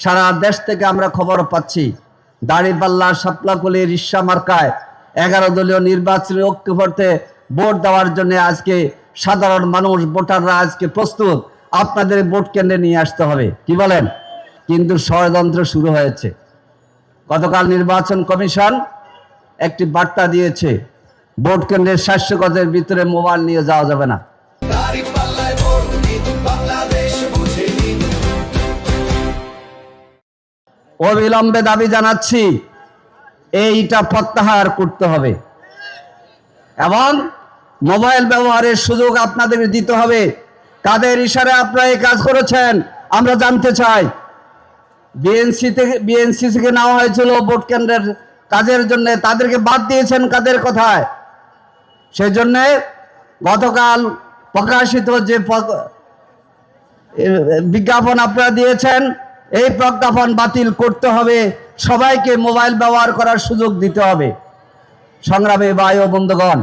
সারা দেশ থেকে আমরা খবর পাচ্ছি দাঁড়িপাল্লা শাপলাকলির রিক্সা মার্কায় 11 দলীয় নির্বাচনী ঐক্যফ্রন্টে ভোট দেওয়ার জন্য আজকে সাধারণ মানুষ ভোটাররা আজকে প্রস্তুত। আপনাদের ভোট কেন্দ্রে নিয়ে আসতে হবে, কি বলেন? কিন্তু ষড়যন্ত্র শুরু হয়েছে। গতকাল নির্বাচন কমিশন একটি বার্তা দিয়েছে, ভোট কেন্দ্রের 700 গজের ভিতরে মোবাইল নিয়ে যাওয়া যাবে না। অবিলম্বে দাবি জানাচ্ছি এইটা প্রত্যাহার করতে হবে এবং মোবাইল ব্যবহারের সুযোগ আপনাদের দিতে হবে। কাদের ইশারায় আপনারা এই কাজ করেছেন আমরা জানতে চাই। বিএনসি থেকে নেওয়া হয়েছিল ভোট কেন্দ্রের কাজের জন্য, তাদেরকে বাদ দিয়েছেন কাদের কথায়? সেই জন্য গতকাল প্রকাশিত যে বিজ্ঞাপন আপনারা দিয়েছেন, এই প্রজ্ঞাপন বাতিল করতে হবে। সবাইকে মোবাইল ব্যবহার করার সুযোগ দিতে হবে। সংগ্রামী ভাই ও বন্ধুগণ,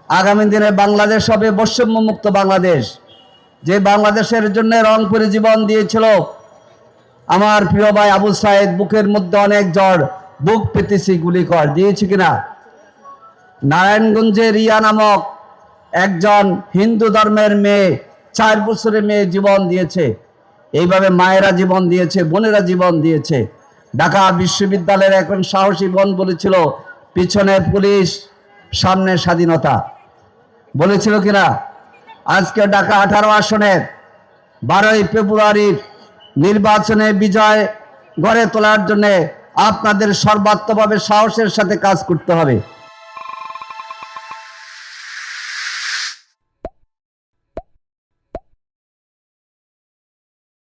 আগামী দিনে বাংলাদেশ হবে বৈষম্যমুক্ত বাংলাদেশ। যে বাংলাদেশের জন্য রংপুরে জীবন দিয়েছিল আমার প্রিয় ভাই আবু সাইদ, বুকের মধ্যে অনেক জ্বর, বুক পেতেছি গুলি কর, দিয়েছি কিনা? নারায়ণগঞ্জে রিয়া নামক একজন হিন্দু ধর্মের মেয়ে, 4 বছরের মেয়ে জীবন দিয়েছে। এইভাবে মায়েরা জীবন দিয়েছে, বোনেরা জীবন দিয়েছে। ঢাকা বিশ্ববিদ্যালয়ের এখন সাহসী বোন বলেছিল পিছনে পুলিশ সামনে স্বাধীনতা, বলেছিল কিনা? আজকে ঢাকা 18 আসনের 12ই ফেব্রুয়ারির নির্বাচনে বিজয় গড়ে তোলার জন্য আপনাদের সর্বাত্মকভাবে সাহসের সাথে কাজ করতে হবে।